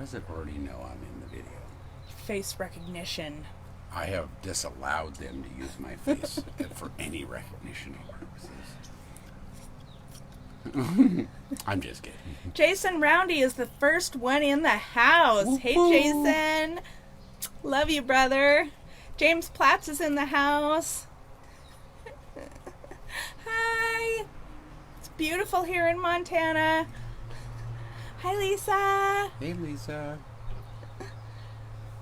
does it already know I'm in the video? Face recognition. I have disallowed them to use my face for any recognition purposes. I'm just kidding. Jason Roundy is the first one in the house. Woo-hoo. Hey, Jason. Love you, brother. James Platts is in the house. Hi. It's beautiful here in Montana. Hi, Lisa. Hey, Lisa.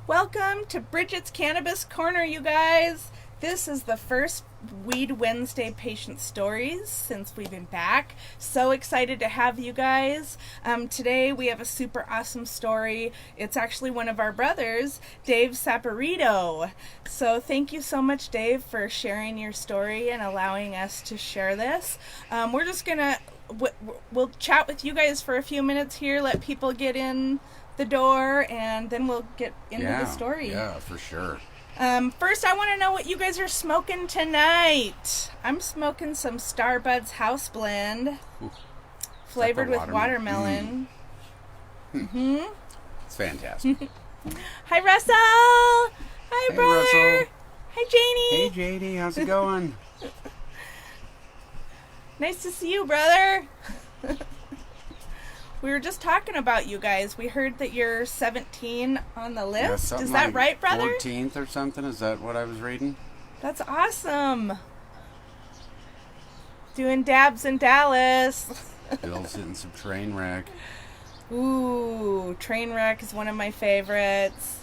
Welcome to Bridget's Cannabis Corner, you guys. This is the first Weed Wednesday patient stories since we've been back. So excited to have you guys. Today we have a super awesome story. It's actually one of our brothers, Dave Saporito. So thank you so much, Dave, for sharing your story and allowing us to share this. We're just gonna we'll chat with you guys for a few minutes here, let people get in the door, and then we'll get into the story. Yeah, for sure. First, I want to know what you guys are smoking tonight. I'm smoking some Starbuds House Blend, flavored with watermelon. It's fantastic. Hi, Russell. Hi, Hey, brother. Russell. Hi, Janie. Hey, JD, how's it going? Nice to see you, brother. We were just talking about you guys. We heard that you're 17 on the list. Yeah, Is that like right, brother? 14th or something? Is that what I was reading? That's awesome. Doing dabs in Dallas. Bill's hitting some train wreck. Ooh, Trainwreck is one of my favorites.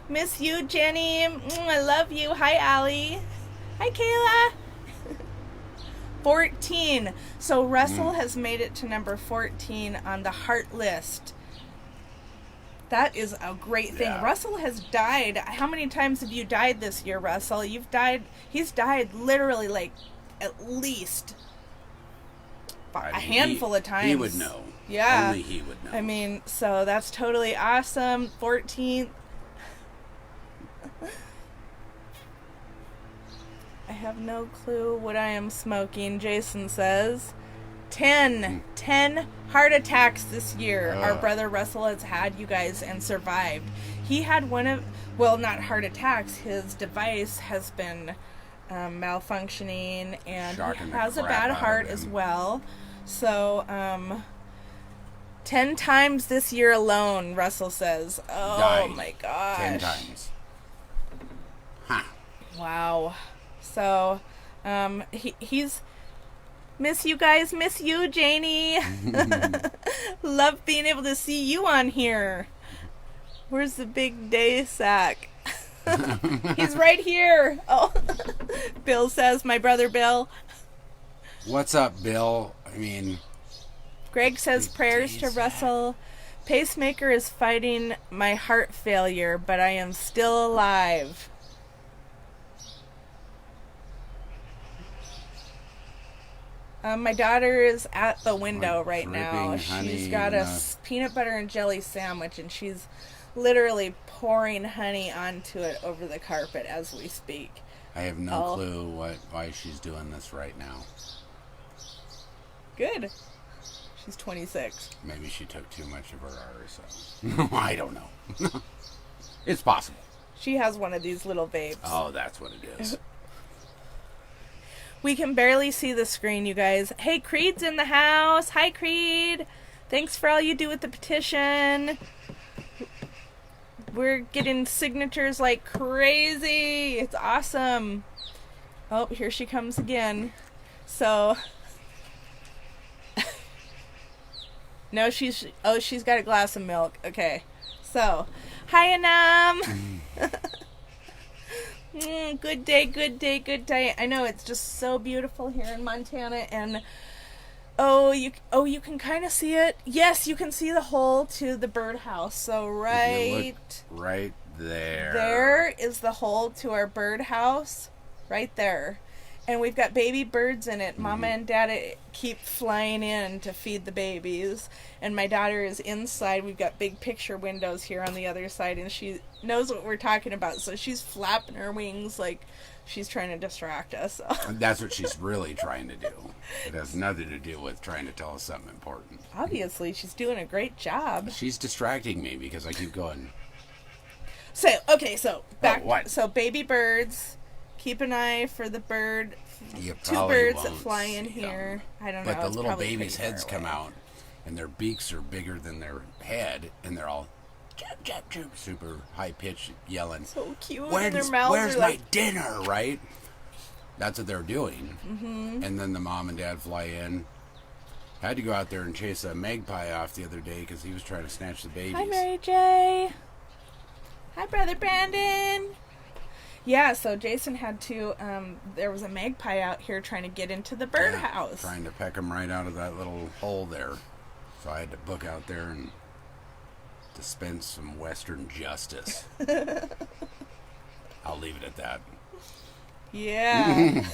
Miss you, Jenny. I love you. Hi, Allie. Hi, Kayla. 14. So Russell has made it to number 14 on the heart list. That is a great thing. Yeah. Russell has died. How many times have you died this year, Russell? He's died literally like at least a handful of times. He would know. Yeah. Only he would know. I mean, so that's totally awesome. 14th. I have no clue what I am smoking, Jason says. 10 heart attacks this year. Our brother Russell has had, you guys, and survived. He had not heart attacks. His device has been malfunctioning, and Shocking he the has a crap bad out of heart him. as well. So, 10 times this year alone, Russell says. Oh, Died my gosh. 10 times. Huh. Wow. So, he's... Miss you guys. Miss you, Janie. Love being able to see you on here. Where's the big day sack? He's right here. Oh, Bill says, my brother Bill. What's up, Bill? I mean... Greg says prayers to Russell. Pacemaker is fighting my heart failure, but I am still alive. My daughter is at the window right now. She's got a peanut butter and jelly sandwich, and she's literally pouring honey onto it over the carpet as we speak. I have no clue why she's doing this right now. Good. She's 26. Maybe she took too much of her RSO. I don't know. It's possible. She has one of these little vapes. Oh, that's what it is. We can barely see the screen, you guys. Hey, Creed's in the house. Hi, Creed. Thanks for all you do with the petition. We're getting signatures like crazy. It's awesome. Oh, here she comes again. So... No, she's got a glass of milk. Okay. So, hi, Anam. Good day, good day, good day. I know it's just so beautiful here in Montana, and you can kind of see it. Yes, you can see the hole to the birdhouse. So right there. There is the hole to our birdhouse, right there. And we've got baby birds in it. Mama and Dad keep flying in to feed the babies. And my daughter is inside. We've got big picture windows here on the other side. And she knows what we're talking about. So she's flapping her wings like she's trying to distract us. That's what she's really trying to do. It has nothing to do with trying to tell us something important. Obviously, she's doing a great job. She's distracting me because I keep going. So, okay, so back. What? So baby birds. Keep an eye for the bird. You Two probably birds that won't fly in see here. them. I don't know. But the it's little probably babies' pretty far heads come away. out, and their beaks are bigger than their head, and they're all jump, jump, jump, super high pitched yelling. So cute. And Where's, their mouths where's are my like dinner? Right? That's what they're doing. Mm-hmm. And then the mom and dad fly in. Had to go out there and chase a magpie off the other day because he was trying to snatch the babies. Hi, Mary J. Hi, Brother Brandon. Yeah, so Jason had to, there was a magpie out here trying to get into the birdhouse. Trying to peck him right out of that little hole there. So I had to book out there and dispense some Western justice. I'll leave it at that. Yeah.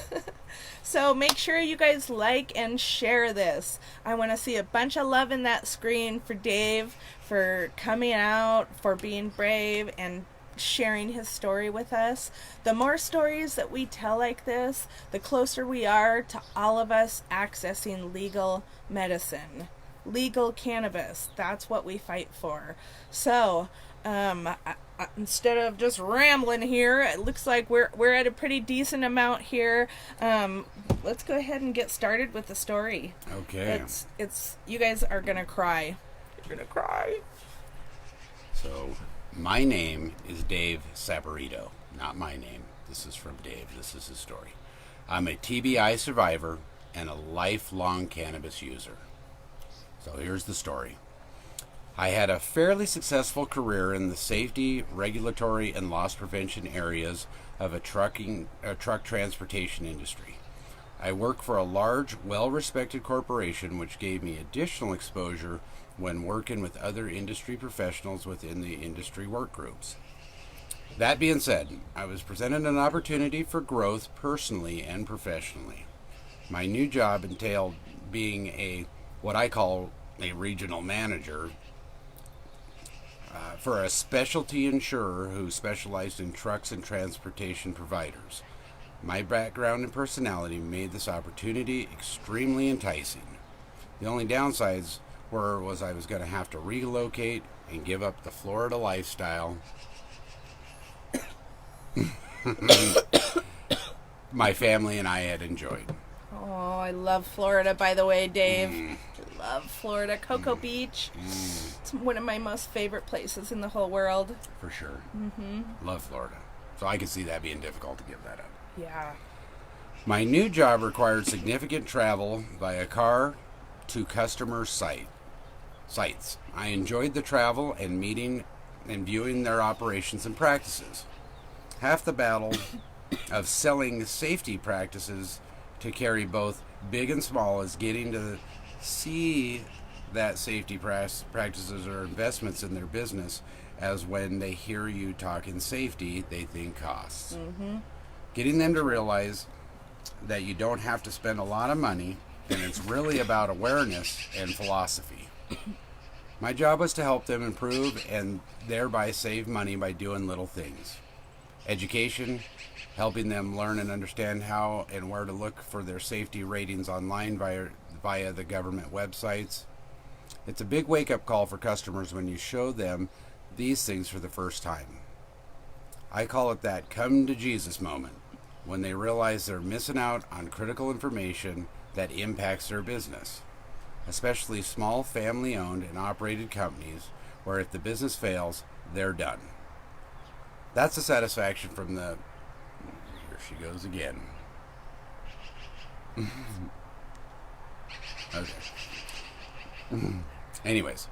So make sure you guys like and share this. I want to see a bunch of love in that screen for Dave, for coming out, for being brave, and sharing his story with us. The more stories that we tell like this, the closer we are to all of us accessing legal medicine, legal cannabis. That's what we fight for. So, instead of just rambling here, it looks like we're at a pretty decent amount here. Let's go ahead and get started with the story. Okay. It's you guys are gonna cry. You're gonna cry. So, my name is Dave Saporito. Not my name. This is from Dave. This is his story. I'm a TBI survivor and a lifelong cannabis user. So here's the story. I had a fairly successful career in the safety, regulatory, and loss prevention areas of a truck transportation industry. I work for a large, well-respected corporation which gave me additional exposure when working with other industry professionals within the industry work groups. That being said, I was presented an opportunity for growth personally and professionally. My new job entailed being what I call a regional manager for a specialty insurer who specialized in trucks and transportation providers. My background and personality made this opportunity extremely enticing. The only downsides was I was going to have to relocate and give up the Florida lifestyle my family and I had enjoyed. Oh, I love Florida, by the way, Dave. I love Florida. Cocoa Beach. It's one of my most favorite places in the whole world. For sure. Love Florida. So I could see that being difficult to give that up. Yeah. My new job required significant travel via car to customer sites. I enjoyed the travel and meeting and viewing their operations and practices. Half the battle of selling safety practices to carry both big and small is getting to see that safety practices or investments in their business, as when they hear you talking safety, they think costs. Getting them to realize that you don't have to spend a lot of money, and it's really about awareness and philosophy. My job was to help them improve and thereby save money by doing little things. Education, helping them learn and understand how and where to look for their safety ratings online via the government websites. It's a big wake-up call for customers when you show them these things for the first time. I call it that come to Jesus moment, when they realize they're missing out on critical information that impacts their business, especially small family-owned and operated companies where if the business fails, they're done. That's the satisfaction from the... Here she goes again. Okay. Anyways,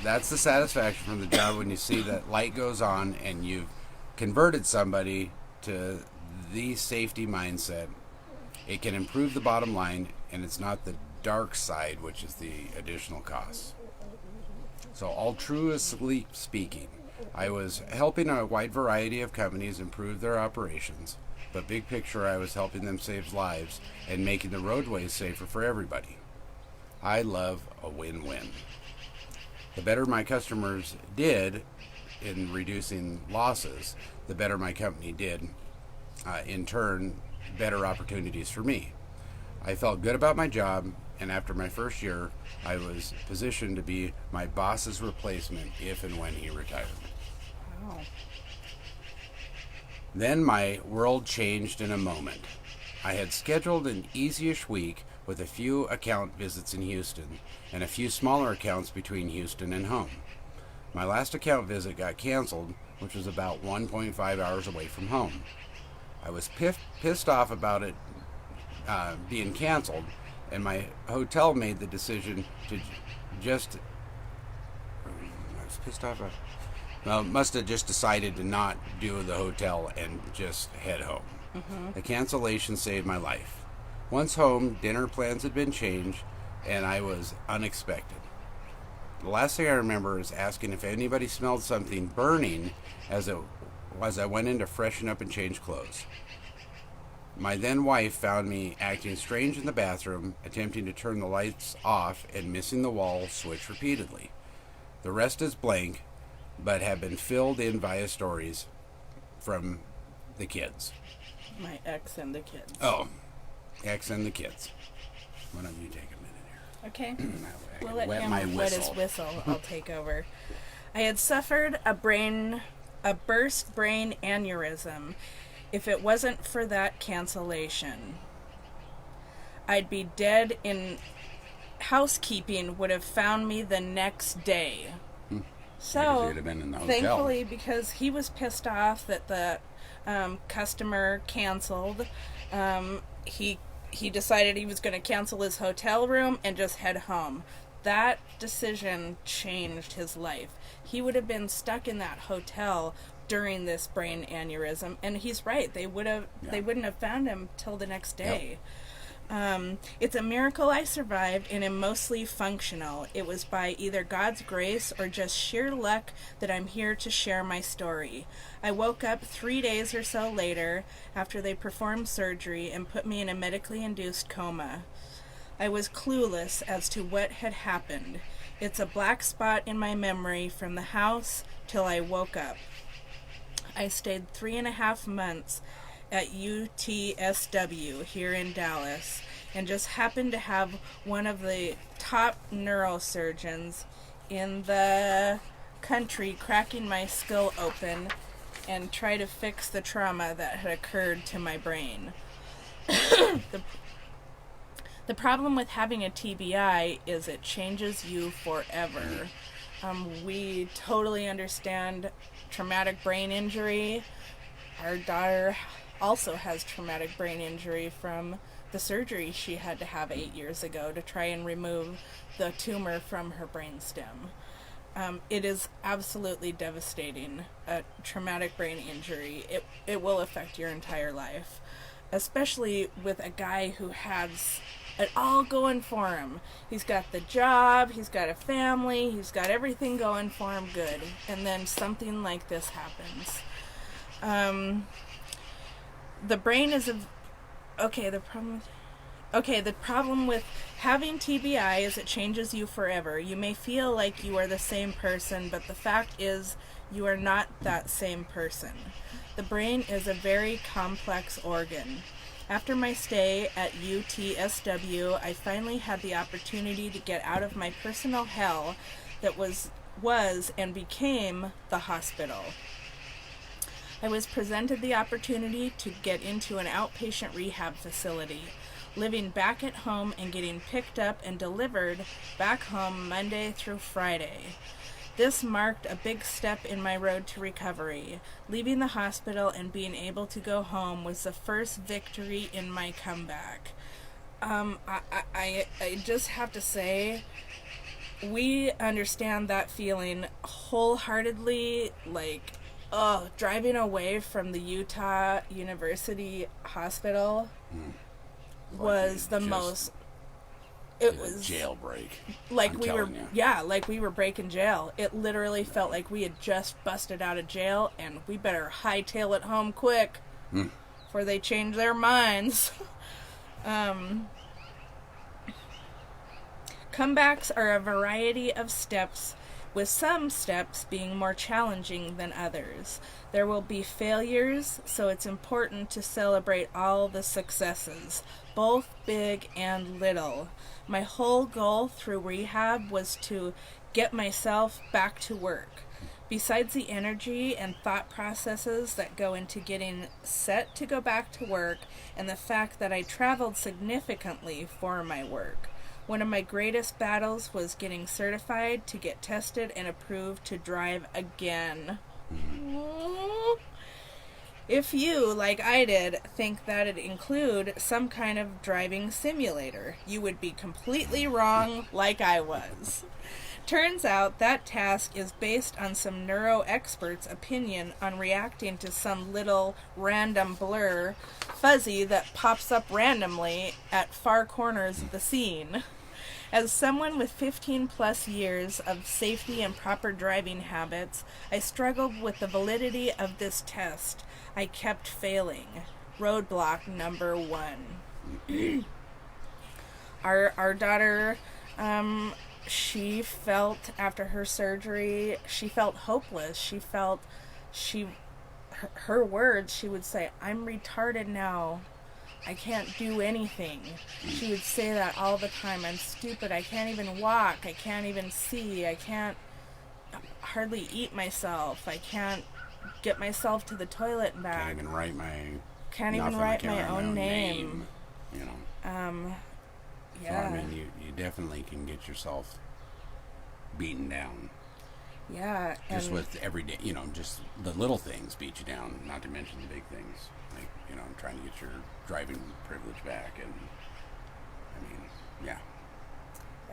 that's the satisfaction from the job when you see that light goes on and you've converted somebody to the safety mindset. It can improve the bottom line, and it's not the dark side, which is the additional costs. So, altruistically speaking, I was helping a wide variety of companies improve their operations, but big picture, I was helping them save lives and making the roadways safer for everybody. I love a win-win. The better my customers did in reducing losses, the better my company did. In turn, better opportunities for me. I felt good about my job, and after my first year, I was positioned to be my boss's replacement if and when he retired. Wow. Then my world changed in a moment. I had scheduled an easy-ish week with a few account visits in Houston and a few smaller accounts between Houston and home. My last account visit got canceled, which was about 1.5 hours away from home. I was pissed off about it being canceled, and my hotel made the decision to just... I was pissed off. Well, must have just decided to not do the hotel and just head home. Mm-hmm. The cancellation saved my life. Once home, dinner plans had been changed, and I was unexpected. The last thing I remember is asking if anybody smelled something burning as I went in to freshen up and change clothes. My then wife found me acting strange in the bathroom, attempting to turn the lights off and missing the wall switch repeatedly. The rest is blank, but have been filled in via stories from the kids. My ex and the kids. Oh, ex and the kids. Why don't you take a minute here? Okay. We'll let wet him my wet his whistle. whistle. I'll take over. I had suffered a burst brain aneurysm. If it wasn't for that cancellation, I'd be dead. In housekeeping would have found me the next day. So, you'd have been in the hotel. thankfully, because he was pissed off that the customer canceled, he decided he was going to cancel his hotel room and just head home. That decision changed his life. He would have been stuck in that hotel during this brain aneurysm, and he's right. They wouldn't have found him till the next day. Yep. It's a miracle I survived and am mostly functional. It was by either God's grace or just sheer luck that I'm here to share my story. I woke up 3 days or so later after they performed surgery and put me in a medically induced coma. I was clueless as to what had happened. It's a black spot in my memory from the house till I woke up. I stayed 3.5 months at UTSW here in Dallas and just happened to have one of the top neurosurgeons in the country cracking my skull open and try to fix the trauma that had occurred to my brain. The problem with having a TBI is it changes you forever. We totally understand traumatic brain injury. Our daughter also has traumatic brain injury from the surgery she had to have 8 years ago to try and remove the tumor from her brainstem. It is absolutely devastating. A traumatic brain injury, it will affect your entire life, especially with a guy who has it all going for him. He's got the job, he's got a family, he's got everything going for him good, and then something like this happens. The brain is the problem with having TBI is it changes you forever. You may feel like you are the same person, but the fact is you are not that same person. The brain is a very complex organ. After my stay at UTSW, I finally had the opportunity to get out of my personal hell that was and became the hospital. I was presented the opportunity to get into an outpatient rehab facility, living back at home and getting picked up and delivered back home Monday through Friday. This marked a big step in my road to recovery. Leaving the hospital and being able to go home was the first victory in my comeback. I just have to say, we understand that feeling wholeheartedly. Like, driving away from the Utah University Hospital was the most... It was jailbreak. Like we were breaking jail. It literally felt like we had just busted out of jail and we better hightail it home quick. before they change their minds. Comebacks are a variety of steps, with some steps being more challenging than others. There will be failures, so it's important to celebrate all the successes, both big and little. My whole goal through rehab was to get myself back to work. Besides the energy and thought processes that go into getting set to go back to work, and the fact that I traveled significantly for my work, one of my greatest battles was getting certified to get tested and approved to drive again. If you, like I did, think that it include some kind of driving simulator, you would be completely wrong, like I was. Turns out that task is based on some neuro expert's opinion on reacting to some little random blur fuzzy that pops up randomly at far corners of the scene. As someone with 15 plus years of safety and proper driving habits, I struggled with the validity of this test. I kept failing. Roadblock number 1. Our daughter, she felt, after her surgery, she felt hopeless. Her words, she would say, "I'm retarded now. I can't do anything." She would say that all the time. "I'm stupid. I can't even walk. I can't even see. I can't hardly eat myself. I can't get myself to the toilet and back. Can't even write my own name. You know. Yeah. So, I mean, you definitely can get yourself beaten down. Yeah. Just with everyday, just the little things beat you down, not to mention the big things. Like, trying to get your driving privilege back. And, I mean, yeah.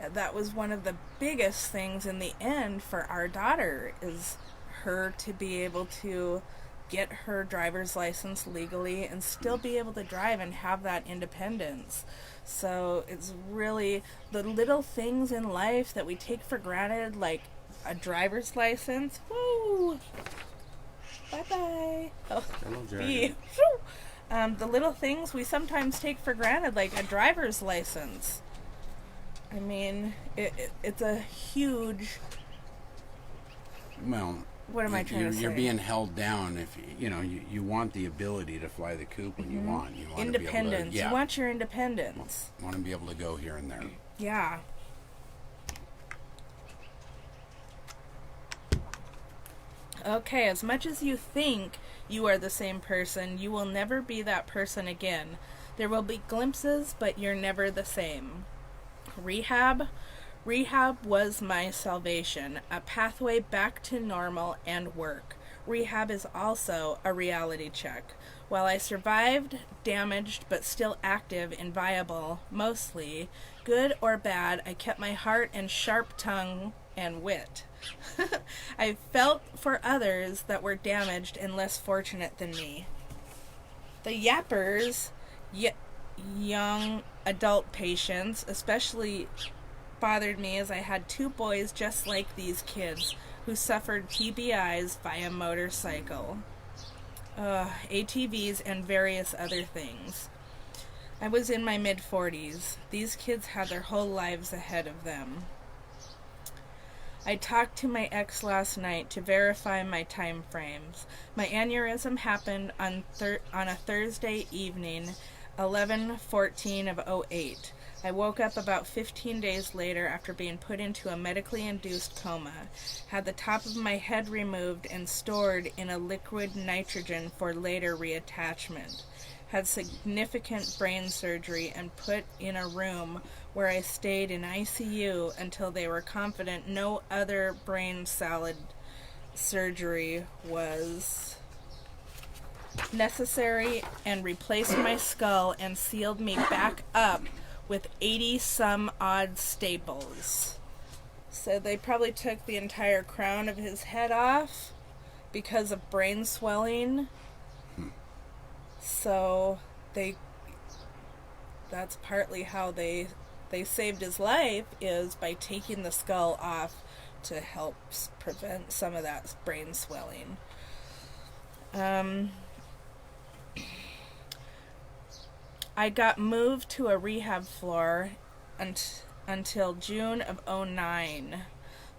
That was one of the biggest things in the end for our daughter, is her to be able to get her driver's license legally and still be able to drive and have that independence. So it's really the little things in life that we take for granted, like a driver's license. Woo! Bye-bye. Oh, Hello, Jerry. The little things we sometimes take for granted, like a driver's license. I mean, it's a huge... Well, what am I trying to say? You're being held down if you want the ability to fly the coop when you want. You want independence. To be able to, You want your independence. Want to be able to go here and there. Yeah. Okay, as much as you think you are the same person, you will never be that person again. There will be glimpses, but you're never the same. Rehab was my salvation, a pathway back to normal and work. Rehab is also a reality check. While I survived, damaged, but still active and viable, mostly, good or bad, I kept my heart and sharp tongue and wit. I felt for others that were damaged and less fortunate than me. The yappers, young adult patients, especially bothered me, as I had 2 boys just like these kids who suffered TBIs via motorcycle, ATVs, and various other things. I was in my mid-40s. These kids had their whole lives ahead of them. I talked to my ex last night to verify my time frames. My aneurysm happened on a Thursday evening, 11/14 of 08. I woke up about 15 days later after being put into a medically induced coma, had the top of my head removed and stored in a liquid nitrogen for later reattachment, had significant brain surgery and put in a room where I stayed in ICU until they were confident no other brain salad surgery was necessary, and replaced my skull and sealed me back up with 80-some odd staples. So they probably took the entire crown of his head off because of brain swelling. So that's partly how they saved his life, is by taking the skull off to help prevent some of that brain swelling. I got moved to a rehab floor until June of '09.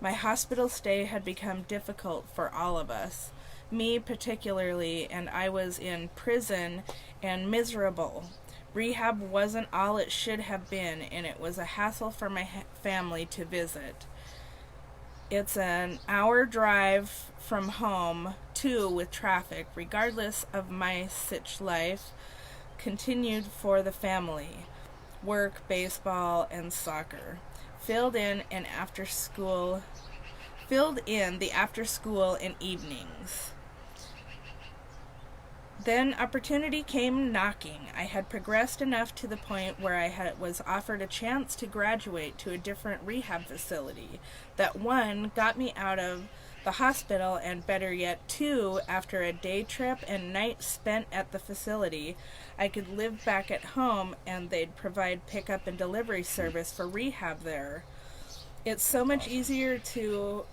My hospital stay had become difficult for all of us, me particularly, and I was in prison and miserable. Rehab wasn't all it should have been, and it was a hassle for my family to visit. It's an hour drive from home, too, with traffic. Regardless of my sitch life, continued for the family. Work, baseball, and soccer. Filled in the after school and evenings. Then opportunity came knocking. I had progressed enough to the point where I was offered a chance to graduate to a different rehab facility. That one got me out of the hospital, and better yet, two, after a day trip and night spent at the facility, I could live back at home, and they'd provide pickup and delivery service for rehab there. It's so much easier to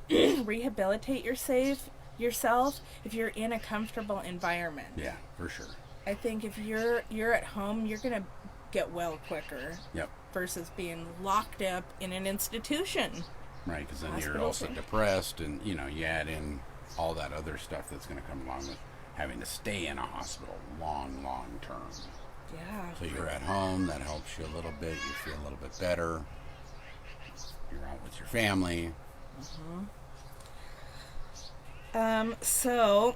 rehabilitate yourself if you're in a comfortable environment. Yeah, for sure. I think if you're at home, you're gonna get well quicker. Yep. Versus being locked up in an institution. Right, because then Hospital you're also thing. depressed, and you add in all that other stuff that's going to come along with having to stay in a hospital long term. Yeah. So you're at home, that helps you a little bit, you feel a little bit better, you're out with your family. So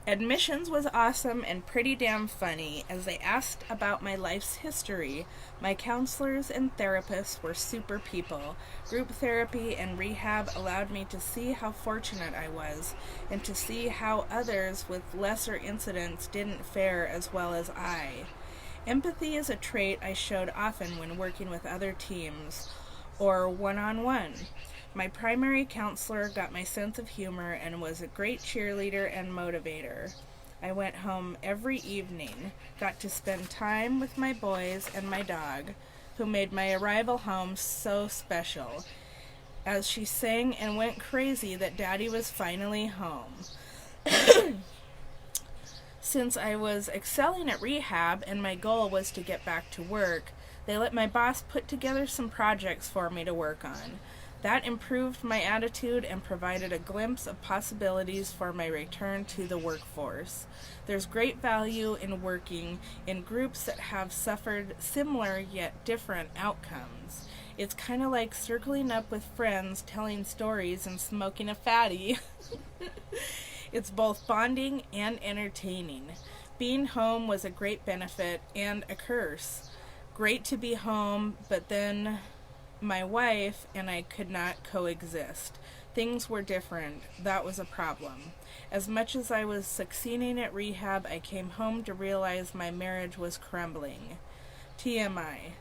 admissions was awesome and pretty damn funny. As they asked about my life's history, my counselors and therapists were super people. Group therapy and rehab allowed me to see how fortunate I was, and to see how others with lesser incidents didn't fare as well as I. Empathy is a trait I showed often when working with other teams or one-on-one. My primary counselor got my sense of humor and was a great cheerleader and motivator. I went home every evening, got to spend time with my boys and my dog, who made my arrival home so special, as she sang and went crazy that Daddy was finally home. Since I was excelling at rehab and my goal was to get back to work, they let my boss put together some projects for me to work on. That improved my attitude and provided a glimpse of possibilities for my return to the workforce. There's great value in working in groups that have suffered similar yet different outcomes. It's kind of like circling up with friends, telling stories, and smoking a fatty. It's both bonding and entertaining. Being home was a great benefit and a curse. Great to be home, but then my wife and I could not coexist. Things were different. That was a problem. As much as I was succeeding at rehab, I came home to realize my marriage was crumbling. TMI.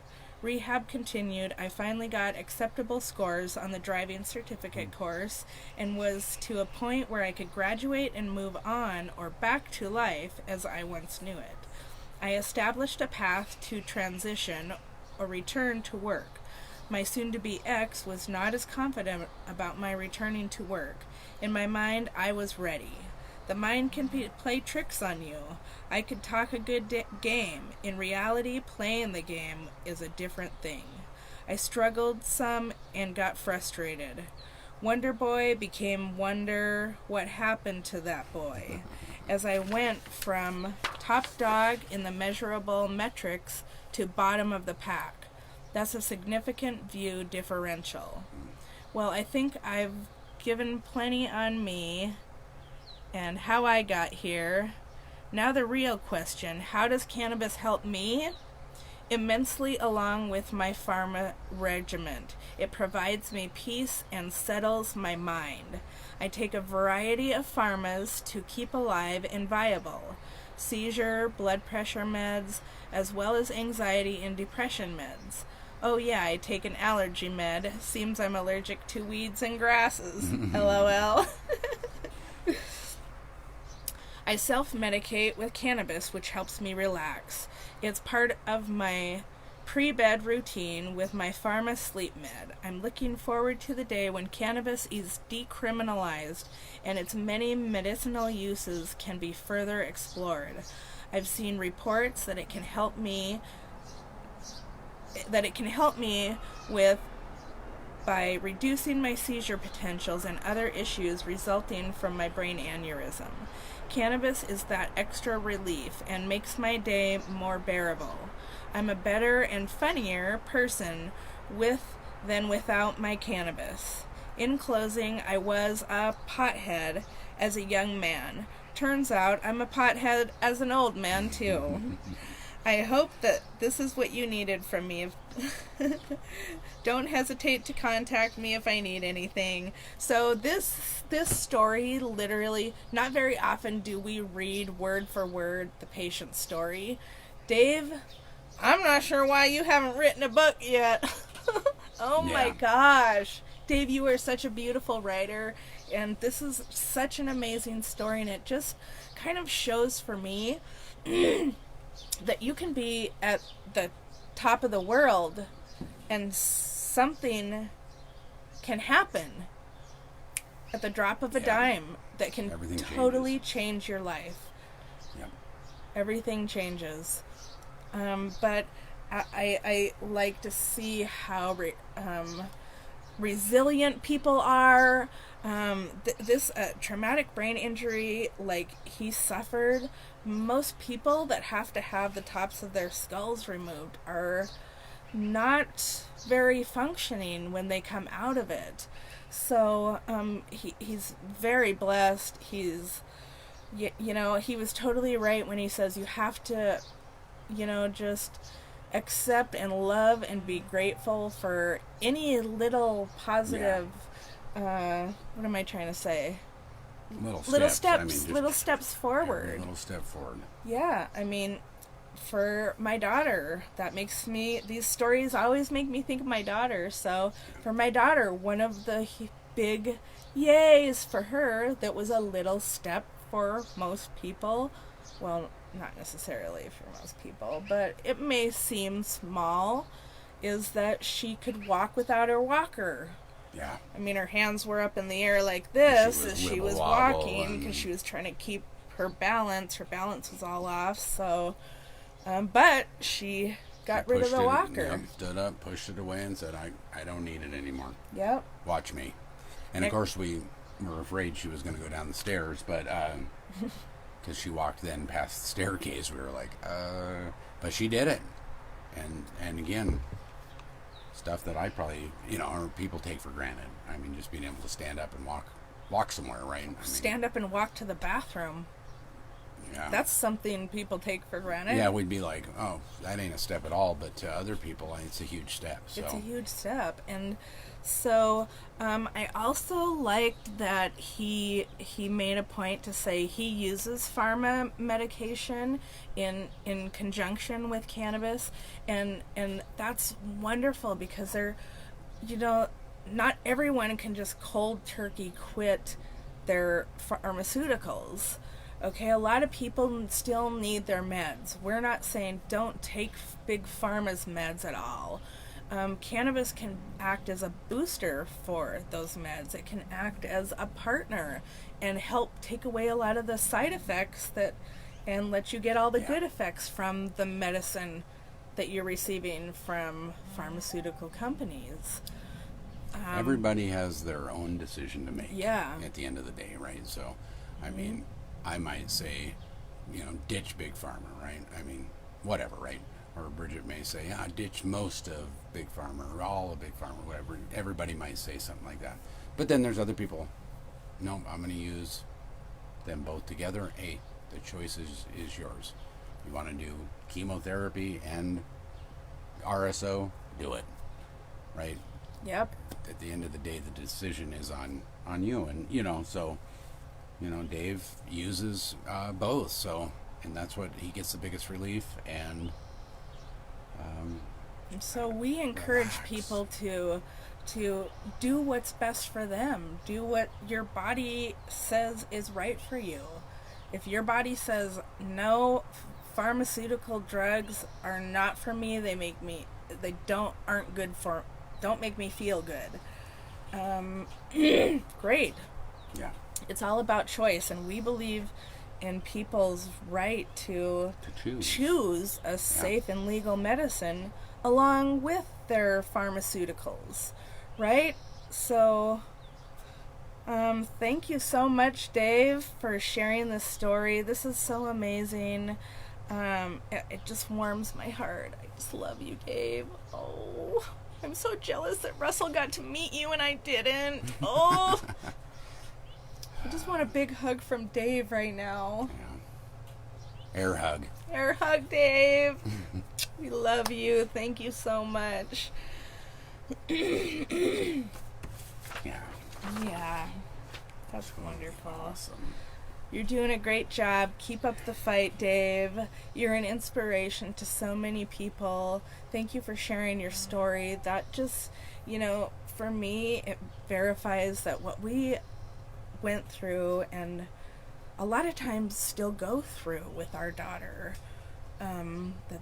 Rehab continued. I finally got acceptable scores on the driving certificate course and was to a point where I could graduate and move on or back to life as I once knew it. I established a path to transition or return to work. My soon-to-be ex was not as confident about my returning to work. In my mind, I was ready. The mind can play tricks on you. I could talk a good game. In reality, playing the game is a different thing. I struggled some and got frustrated. Wonder Boy became Wonder What Happened to That Boy, as I went from top dog in the measurable metrics to bottom of the pack. That's a significant view differential. Well, I think I've given plenty on me and how I got here. Now the real question, how does cannabis help me? Immensely, along with my pharma regiment. It provides me peace and settles my mind. I take a variety of pharmas to keep alive and viable. Seizure, blood pressure meds, as well as anxiety and depression meds. Oh yeah, I take an allergy med. Seems I'm allergic to weeds and grasses. LOL. I self-medicate with cannabis, which helps me relax. It's part of my pre-bed routine with my pharma sleep med. I'm looking forward to the day when cannabis is decriminalized and its many medicinal uses can be further explored. I've seen reports that it can help me with by reducing my seizure potentials and other issues resulting from my brain aneurysm. Cannabis is that extra relief and makes my day more bearable. I'm a better and funnier person with than without my cannabis. In closing, I was a pothead as a young man. Turns out I'm a pothead as an old man, too. I hope that this is what you needed from me. Don't hesitate to contact me if I need anything. So this story, literally, not very often do we read word for word the patient's story. Dave, I'm not sure why you haven't written a book yet. Oh my gosh. Dave, you are such a beautiful writer, and this is such an amazing story, and it just kind of shows for me that you can be at the top of the world and something can happen at the drop of a dime that can totally change your life. Yep. Everything changes. But I like to see how resilient people are. This traumatic brain injury like he suffered, most people that have to have the tops of their skulls removed are not very functioning when they come out of it. So he's very blessed. He's, he was totally right when he says you have to, just accept and love and be grateful for any little positive, what am I trying to say? Little steps forward. Little step forward. Yeah, I mean, for my daughter, these stories always make me think of my daughter. So for my daughter, one of the big yays for her that was a little step for most people. Well, not necessarily for most people, but it may seem small, is that she could walk without her walker. Yeah. I mean, her hands were up in the air like this as she was walking because she was trying to keep her balance. Her balance was all off, so... but she got rid of the walker. Stood up, pushed it away, and said, I don't need it anymore. Yep. Watch me. And of course, we were afraid she was going to go down the stairs, but... because she walked then past the staircase, we were like, but she did it. And again... stuff that I probably, or people take for granted. I mean, just being able to stand up and walk somewhere, right? Stand up and walk to the bathroom. Yeah. That's something people take for granted. Yeah, we'd be like, oh, that ain't a step at all. But to other people, it's a huge step. So. It's a huge step. And so I also liked that he made a point to say he uses pharma medication in conjunction with cannabis. And that's wonderful because not everyone can just cold turkey quit their pharmaceuticals. Okay, a lot of people still need their meds. We're not saying don't take big pharma's meds at all. Cannabis can act as a booster for those meds. It can act as a partner and help take away a lot of the side effects and let you get all the good effects from the medicine that you're receiving from pharmaceutical companies. Everybody has their own decision to make at the end of the day, right? So, I mean... I might say, ditch Big Pharma, right? I mean, whatever, right? Or Bridget may say, ditch most of Big Pharma or all of Big Pharma, whatever. Everybody might say something like that. But then there's other people, no, I'm going to use them both together. Hey, the choice is yours. You want to do chemotherapy and RSO, do it, right? Yep. At the end of the day, the decision is on you. And, so... Dave uses both, and that's what he gets the biggest relief. And so we encourage people to do what's best for them. Do what your body says is right for you. If your body says no, pharmaceutical drugs are not for me. Don't make me feel good. Great. Yeah. It's all about choice, and we believe in people's right to choose a safe and legal medicine along with their pharmaceuticals, right? So, thank you so much, Dave, for sharing this story. This is so amazing. It just warms my heart. I just love you, Dave. Oh, I'm so jealous that Russell got to meet you and I didn't. Oh, I just want a big hug from Dave right now. Yeah. Air hug. Air hug, Dave. We love you. Thank you so much. Yeah. Yeah. That's wonderful. Awesome. You're doing a great job. Keep up the fight, Dave. You're an inspiration to so many people. Thank you for sharing your story. That just, for me, it verifies that what we went through and a lot of times still go through with our daughter,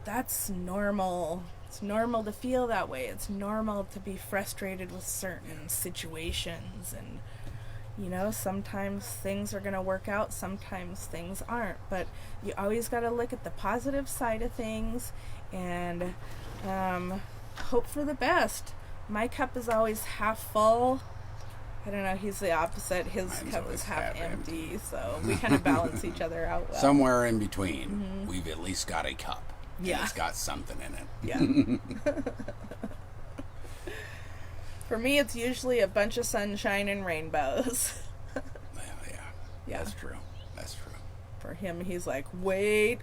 that's normal. It's normal to feel that way. It's normal to be frustrated with certain situations, and sometimes things are going to work out, sometimes things aren't, but you always got to look at the positive side of things and hope for the best. My cup is always half full. I don't know, he's the opposite. His cup is half empty, so we kind of balance each other out well. Somewhere in between, we've at least got a cup. Yeah. It's got something in it. Yeah. For me, it's usually a bunch of sunshine and rainbows. Well, yeah. That's true. For him, he's like, wait,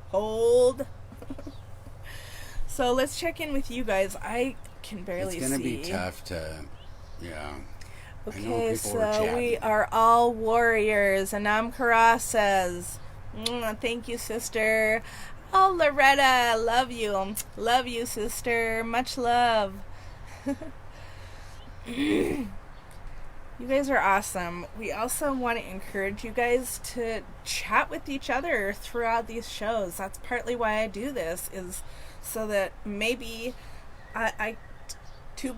hold. So let's check in with you guys. I can barely see. It's going to be tough to, yeah. Okay, so we are all warriors. Anam Kara says, thank you, sister. Oh, Loretta, love you. Love you, sister. Much love. You guys are awesome. We also want to encourage you guys to chat with each other throughout these shows. That's partly why I do this, is so that maybe two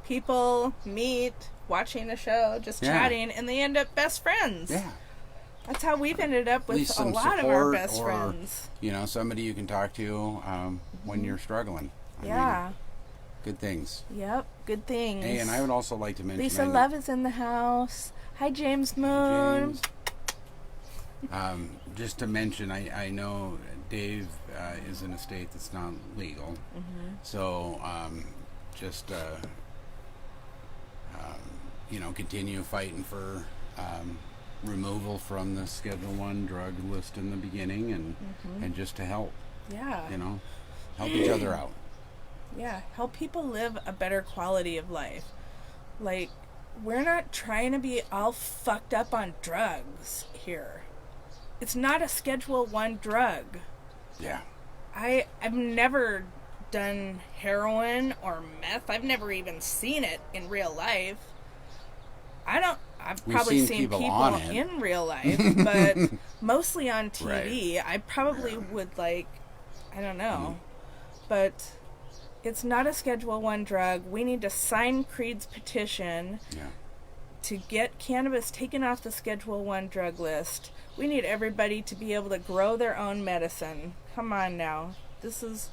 people meet watching a show, just chatting, and they end up best friends. Yeah. That's how we've ended up with a lot of our best friends. Somebody you can talk to when you're struggling. I mean, good things. Yep, good things. Hey, and I would also like to mention... Lisa Love is in the house. Hi, James Moon. James. Just to mention, I know Dave is in a state that's not legal. Mm-hmm. So, continue fighting for... removal from the Schedule 1 drug list in the beginning, and just to help. Yeah. Help each other out. Yeah, help people live a better quality of life. Like, we're not trying to be all fucked up on drugs here. It's not a Schedule 1 drug. Yeah. I've never done heroin or meth. I've never even seen it in real life. I've probably seen people in real life, but mostly on TV. Right. I probably would I don't know. But it's not a Schedule 1 drug. We need to sign Creed's petition to get cannabis taken off the Schedule 1 drug list. We need everybody to be able to grow their own medicine. Come on now. This is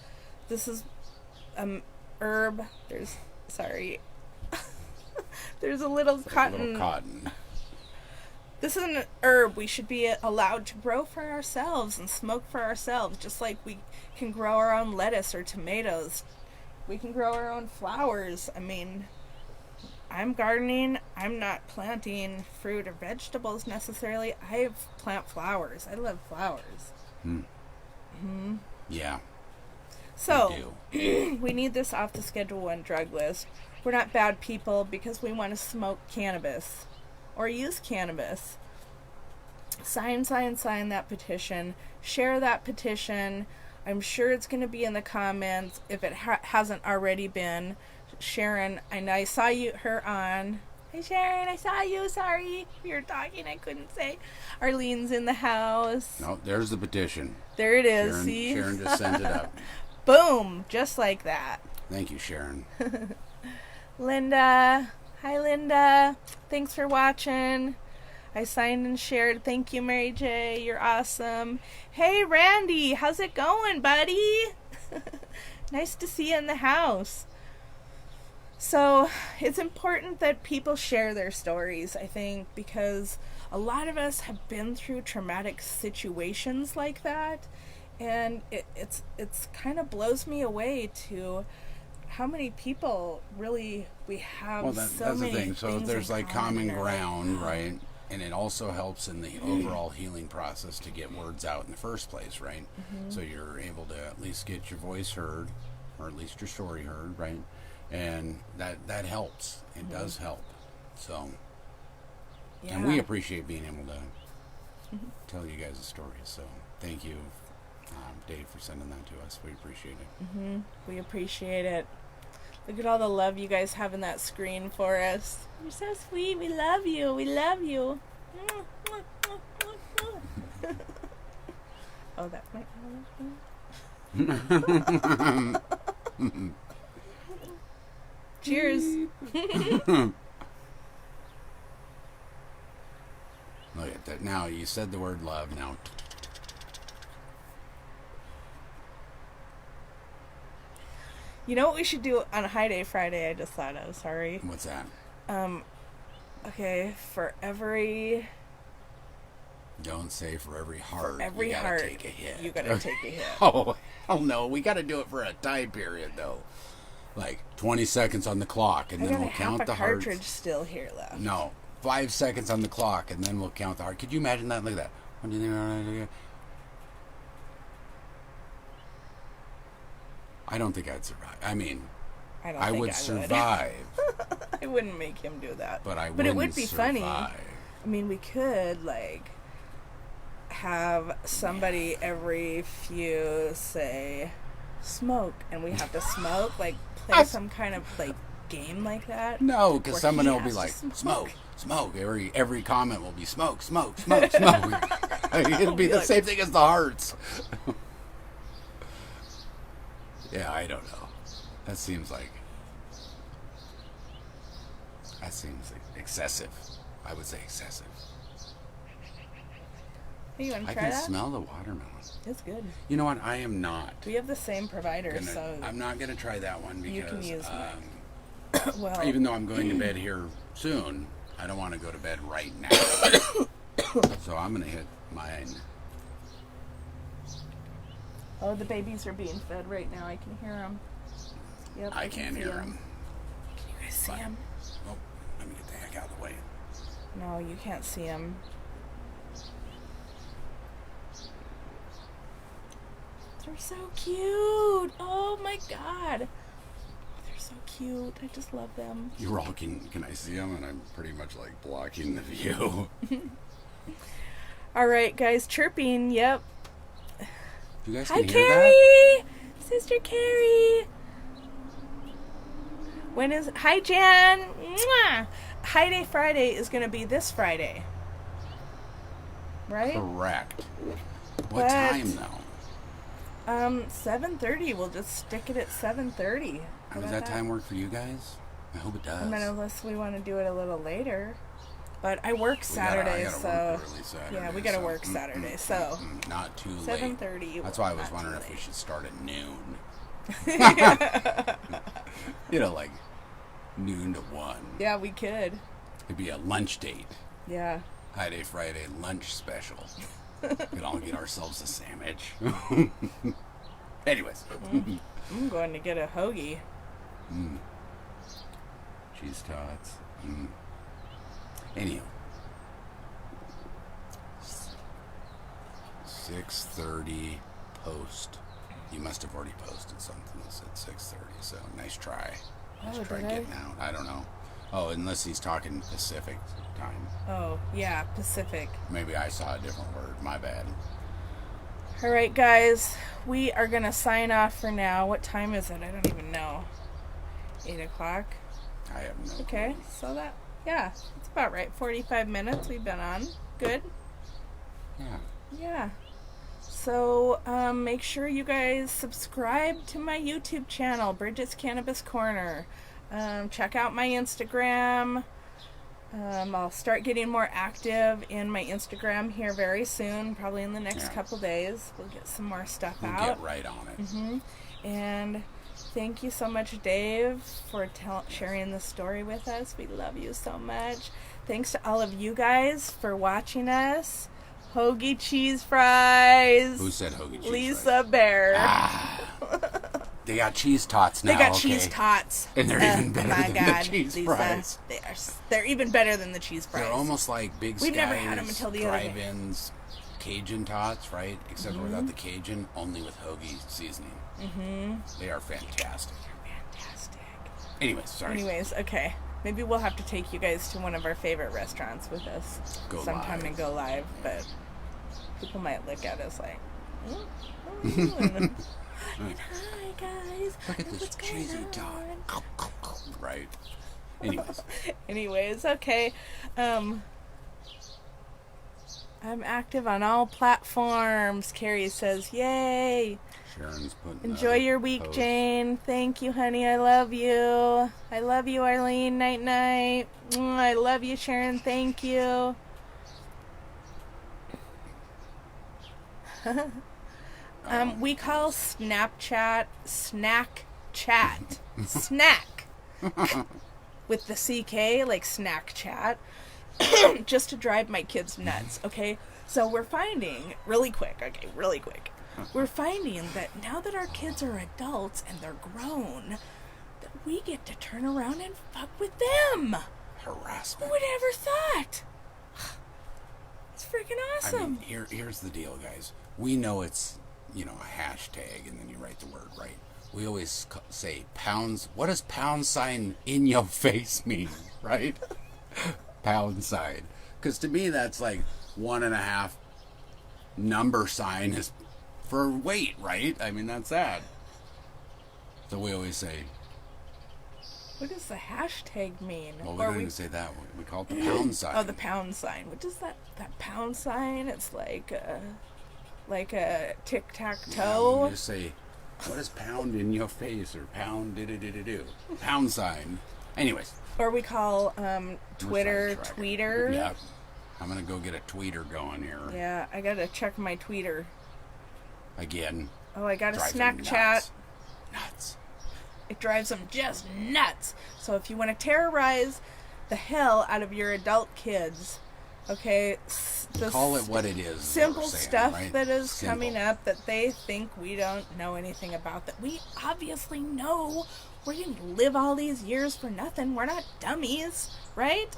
herb. There's a little cotton. This is an herb we should be allowed to grow for ourselves and smoke for ourselves, just like we can grow our own lettuce or tomatoes. We can grow our own flowers. I mean, I'm gardening. I'm not planting fruit or vegetables necessarily. I plant flowers. I love flowers. Yeah. So, we need this off the Schedule 1 drug list. We're not bad people because we want to smoke cannabis or use cannabis. Sign that petition. Share that petition. I'm sure it's going to be in the comments if it hasn't already been. Sharon, and I saw her on. Hey Sharon, I saw you. Sorry, we were talking. I couldn't say. Arlene's in the house. No, there's the petition. There it is. Sharon, see? Sharon just sent it up. Boom, just like that. Thank you, Sharon. Linda, Hi, Linda. Thanks for watching. I signed and shared. Thank you, Mary J. You're awesome. Hey, Randy. How's it going, buddy? Nice to see you in the house. So, it's important that people share their stories, I think, because a lot of us have been through traumatic situations like that, and it's kind of blows me away to how many people really we have. Well, that's the thing. So there's like common ground, like, right? And it also helps in the overall healing process to get words out in the first place, right? So you're able to at least get your voice heard, or at least your story heard, right? And that helps. It does help. So, and we appreciate being able to tell you guys a story. So thank you, Dave, for sending that to us. We appreciate it. We appreciate it. Look at all the love you guys have in that screen for us. You're so sweet. We love you. We love you. Oh, that's my Cheers. Look at that. Now, you said the word love. Now, You know what we should do on High Day Friday? I just thought of. Sorry. what's that? Okay, for every Don't say for every heart. every you gotta heart, take a hit. you gotta take a hit. Oh, hell no. We got to do it for a time period, though. Like 20 seconds on the clock, and I then got we'll a half count a the hearts. cartridge still here left. No, 5 seconds on the clock, and then we'll count the heart. Could you imagine that? Look at that. What do you think? I don't think I'd survive. I mean, I don't I think would survive, I wouldn't make him do that. but I But wouldn't it would be funny. survive. I mean, we could, like, have somebody every few say, smoke, and we have to smoke, like, play some kind of, like, game like that. No, because where someone he will be has to like, smoke. smoke. Every comment will be smoke, smoke, smoke, smoke. It'll be the like- same thing as the hearts. Yeah, I don't know. That seems excessive. I would say excessive. Hey, you want to I try can that? smell the watermelon. It's good. You know what? I am not. We have the same provider, so I'm not gonna try that one because you can use mine. Well, even though I'm going to bed here soon, I don't want to go to bed right now. So I'm gonna hit mine. oh, the babies are being fed right now. I can hear them. Yep, I can't hear them. Can you guys see them? Oh, let me get the heck out of the way. No, you can't see them. They're so cute. Oh my god. They're so cute. I just love them. You're all can I see them? And I'm pretty much like blocking the view. All right, guys, chirping. Yep. You guys Hi, can hear Carrie. Sister Carrie. When is Hi, Jan. Mwah! High Day Friday is going to be this Friday. that? Right? Correct. What But- time though? 7:30. We'll just stick it at 7:30. Does that time work for you guys? I hope it does. I mean, unless we want to do it a little later. But I work I Saturday, gotta so work early Saturday, yeah, we gotta so, work Saturday. So not too late. 7:30. That's why I was not too wondering if we late. should start at noon. You know, like noon to 1. Yeah, we could. It'd be a lunch date. Yeah. High Day Friday lunch special. We'd all get ourselves a sandwich. Anyways. I'm going to get a hoagie. Cheese tots. Anyhow. 6:30 post. You must have already posted something that said 6:30, so nice try. Nice Oh, try did I? getting out. I don't know. Oh, unless he's talking Pacific time. Oh, yeah, Pacific. Maybe I saw a different word. My bad. All right, guys, we are going to sign off for now. What time is it? I don't even know. 8 o'clock? I have no Okay, so that, yeah, it's about right. 45 minutes we've been on. Good? clue. Yeah. Yeah. So, make sure you guys subscribe to my YouTube channel, Bridget's Cannabis Corner. Check out my Instagram. I'll start getting more active in my Instagram here very soon, probably in the next couple days. We'll get some more stuff We'll out. get right on it. Mm-hmm. And thank you so much, Dave, for sharing this story with us. We love you so much. Thanks to all of you guys for watching us. Hoagie cheese fries. Who said hoagie cheese Lisa fries? Bear. They got cheese tots now. They got cheese tots. And they're even better than the cheese Lisa, fries. They're even better than the cheese fries. They're almost like Big Sky's We've never had them until the other day. drive-ins Cajun tots, right? Except for without the Cajun, only with hoagie seasoning. Mm-hmm. They are fantastic. They're fantastic. Anyways, okay. Maybe we'll have to take you guys to one of our favorite restaurants with us sometime and go live, but people might look at us like, and, hi guys, look at this cheesy tot. Right. Anyways, okay. I'm active on all platforms. Carrie says, yay. Sharon's putting Enjoy your week, post. Jane. Thank you, honey. I love you. I love you, Arlene. Night, night. I love you, Sharon. Thank you. We call Snapchat snack chat. Snack. With the CK, like snack chat. Just to drive my kids nuts, okay? So we're finding, really quick, we're finding that now that our kids are adults and they're grown, that we get to turn around and fuck with them. Harassment. Who would ever thought? It's freaking awesome. I mean, here's the deal, guys. We know it's, a hashtag and then you write the word, right? We always say pounds. What does pound sign in your face mean, right? Pound sign. Because to me, that's like 1.5 number sign is for weight, right? I mean, that's that. So we always say. What does the hashtag mean? Well, we don't even say that. We call it the pound sign. Oh, the pound sign. What does that pound sign? It's like a tic-tac-toe. Yeah, we just say, what is pound in your face or pound do? Pound sign. Anyways. Or we call Twitter tweeter. Yeah. I'm going to go get a tweeter going here. Yeah, I got to check my tweeter. Again. Oh, I got a Drives snack them chat. Nuts. It drives them just nuts. So if you want to terrorize the hell out of your adult kids, okay, call it what it is. Simple saying, stuff right? that is coming up that they think we don't know anything about, that we obviously know. We didn't live all these years for nothing. We're not dummies, right?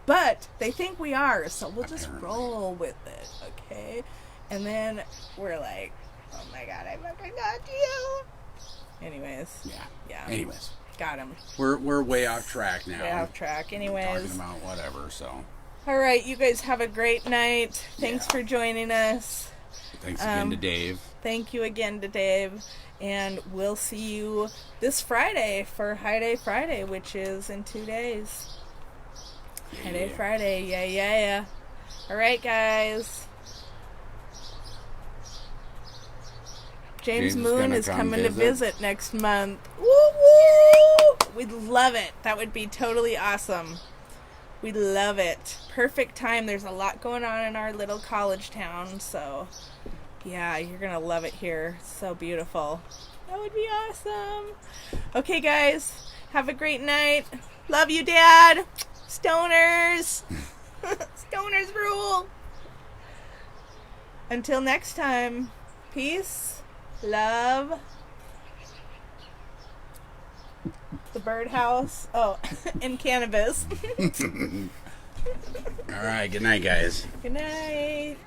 But they think we are, so we'll just roll with it, okay? And then we're like, oh my god, I fucking got you. Anyways. Yeah. Anyways. Got him. We're way off track now. Way off track. Anyways. We're talking about whatever, so. All right, you guys have a great night. Thanks for joining us. Thanks again to Dave. Thank you again to Dave. And we'll see you this Friday for High Day Friday, which is in 2 days. High Day Friday. Yeah. All right, guys. James Moon is coming to visit next month. Woo woo! We'd love it. That would be totally awesome. We'd love it. Perfect time. There's a lot going on in our little college town, so yeah, you're gonna love it here. So beautiful. That would be awesome. Okay, guys, have a great night. Love you, Dad. Stoners. Stoners rule. Until next time, peace, love, the birdhouse, and cannabis. All right, good night, guys. Good night.